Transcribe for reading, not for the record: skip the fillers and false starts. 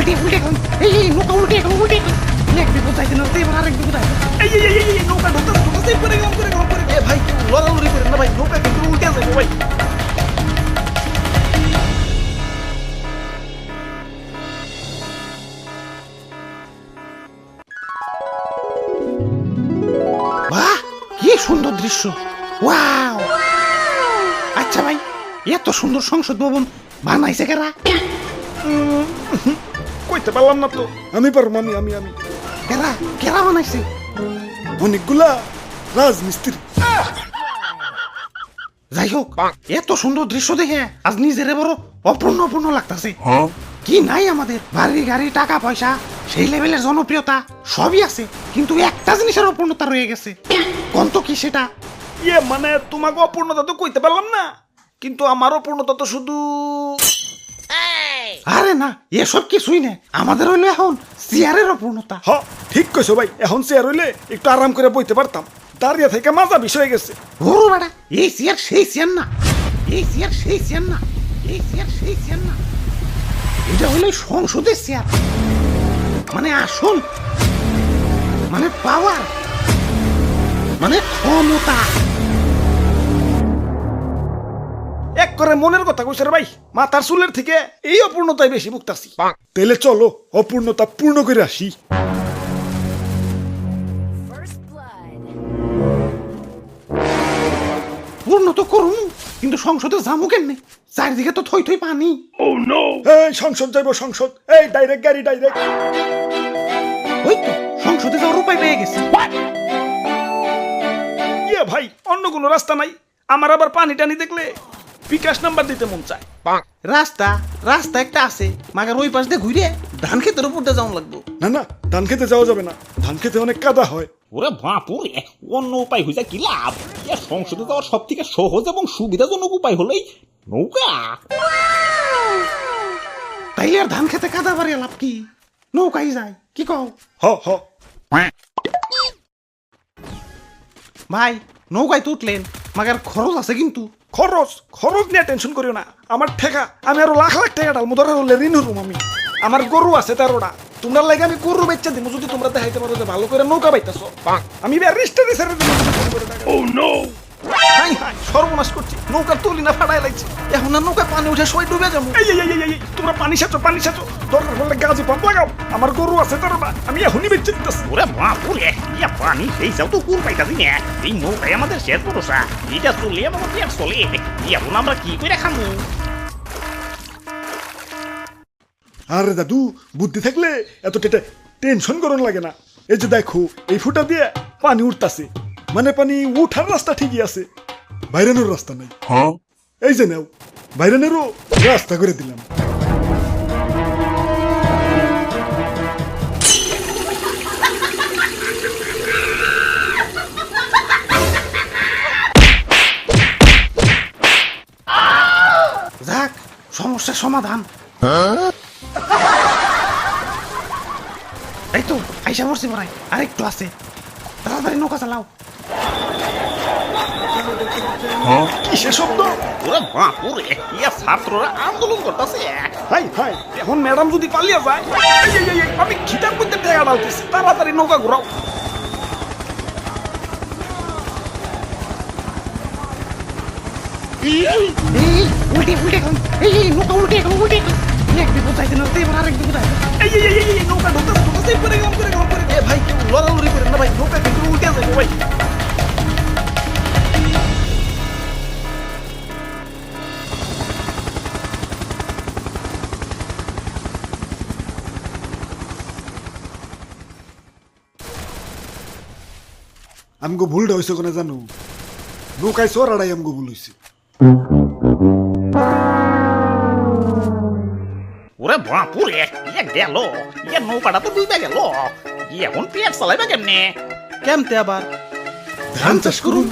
উল্টে উল্টে এই নৌকা উল্টে এক বিপদ যাইতে না এবার আরেক বিপদ আসবে এই নৌকা ঢুকতে করে গেলাম এ ভাই কেউ লড়ালড়ি করেন না ভাই, নৌকা কিন্তু উল্টে যাবো ভাই। বাহ কি সুন্দর দৃশ্য, ওয়াও। আচ্ছা ভাই, এত সুন্দর সংসদ ভবন বানাইছে কারা? কইতে পারলাম না তো। আমি পারবো, আমি কেরা কেরা বানাইছে? অনেকগুলা রাজমিস্ত্রি। যাই হোক, এত সুন্দর দৃশ্য দেখে আজ নিজেরে বড় অপূর্ণ লাগতাছে। কি নাই আমাদের বাড়ি গাড়ি টাকা পয়সা সেই লেভেলের জনপ্রিয়তা সবই আছে, কিন্তু একটা জিনিসের অপূর্ণতা রয়ে গেছে। কোন তো কি সেটা? ইয়ে মানে তোমাকে অপূর্ণতা তো কইতে পারলাম না, কিন্তু আমার অপূর্ণতা তো শুধু আরে না, এসব কিছুই না, আমাদের হইলো এখন চেয়ারের অপূর্ণতা। হ ঠিক কইছো ভাই, এখন চেয়ার হইলে একটু আরাম করে বইতে পারতাম, দাঁড়িয়ে থেকে মাজা বিষয় গেছে। ওরে বেটা, এই চেয়ার সেই চেয়ার না, এই চেয়ার সেই চেয়ার না, এই চেয়ার সেই চেয়ার না, এটা হলো সংসদের চেয়ার, মানে আসল, মানে পাওয়ার, মানে ক্ষমতা। এক করে মনের কথা কইছে রে ভাই, মাথার চুলের থেকে এই অপূর্ণতাই বেশি ভুগতাছি। তেলে চলো অপূর্ণতা পূর্ণ করে আসি। পূর্ণ তো করুন, কিন্তু সংসদে যাবো কেমনে? চারিদিকে তো থই পানি। এই সংসদ যাইবো সংসদ, এই ডাইরেক্ট গাড়ি ডাইরেক্ট। ওই তো সংসদে যাওয়ার উপায় পেয়ে গেছে। ইয়ে ভাই, অন্য কোনো রাস্তা নাই? আমার আবার পানি টানি দেখলে বিকাশ নাম্বার দিতে মন চায়। রাস্তা একটা আছে, মাগার ওই পাশ দিয়ে ঘুরে ধান ক্ষেতের উপর দিয়ে যাওয়া লাগবো। না না, ধান খেতে যাওয়া যাবে না, ধান খেতে অনেক কাদা হয়। ওরে বাপুরে, অন্য উপায় হইছে কি লাভ? সংসদে যাওয়ার সব থেকে সহজ এবং সুবিধাজনক উপায় হলেই নৌকা। তাইলে আর ধান খেতে কাদা বাড়িয়ে লাভ কি? নৌকাই যায়, কি কও? হ হ। ভাই নৌকায় তো উঠলেন, মাগার খরচ আছে কিন্তু। খরচ নিয়ে টেনশন করিও না, আমার ঠেকা আমি আরো লাখ টাকা ডালমু, ধরে হলে ঋণ হরুম আমি। আমার গরু আছে 13টা, তোমরা লাগে আমি গরু বেচা দিব যদি তোমরা দেখাইতে পারো যে ভালো করে নৌকা বাইতেছো। আমি রেজিস্টারে ছেড়ে দিব। ও নো, হাই হাই সর্বনাশ করছি, নৌকা তুলি না ফাড়াই লাগছে। এখন আর নৌকা পানি উঠে সবাই ডুবে যাবো। এই তোমরা পানি সাচো, দরকার পড়লে গাজি পাম্প লাগাও। আমার গরু আছে 13টা, আমি এখনই বেচে দিতেছি। ওরে বাপুরে, পানি সেই যাও তো কুল পাইতাছি না। এই নৌকায় আমাদের শেষ ভরসা, এটা চলে আমার পেট চলে। এখন আমরা কি করে খামু? আরে দাদু, বুদ্ধি থাকলে এত টেনশন করন লাগে না। এই যে দেখো, এই ফুটা দিয়ে পানি উঠতাছে, মানে পানি উঠার রাস্তা ঠিকই আছে, বাইরানোর রাস্তা নাই। এই যে নাও, বাইরানেরও রাস্তা করে দিলাম। যাক, সমস্যার সমাধান। এই তো আইসা পড়ছি মনে হয়, আরেকটু আছে, তাড়াতাড়ি নৌকা চালাও। কিসের শব্দ? ওরে বাপুরে, ছাত্ররা আন্দোলন করতেছে। হাই হাই, এখন ম্যাডাম যদি পালিয়ে যায়। এই, আমি খিটার মধ্যে টাকা ডালতেছি, তাড়াতাড়ি নৌকা ঘুরাও। এই উল্টে এই নৌকা উল্টে এক বিপদ যাইতে না এবার আরেক বিপদ আসবে। এই নৌকা ঢুকতে করে গেলাম। এ ভাই কেউ লড়ালড়ি করেন না ভাই, নৌকা কিন্তু উল্টে যাবো ভাই। আমগো ভুলটা হয়েছে কোনে জানো? নৌকায় চড়াটাই আমগো ভুল হয়েছে। ওরে বাপুরে, গেল, নৌকাটা তো ডুবে গেল। এখন পেট চালাইবা কেমনে? কেমতে আবার ধান চাষ করুন।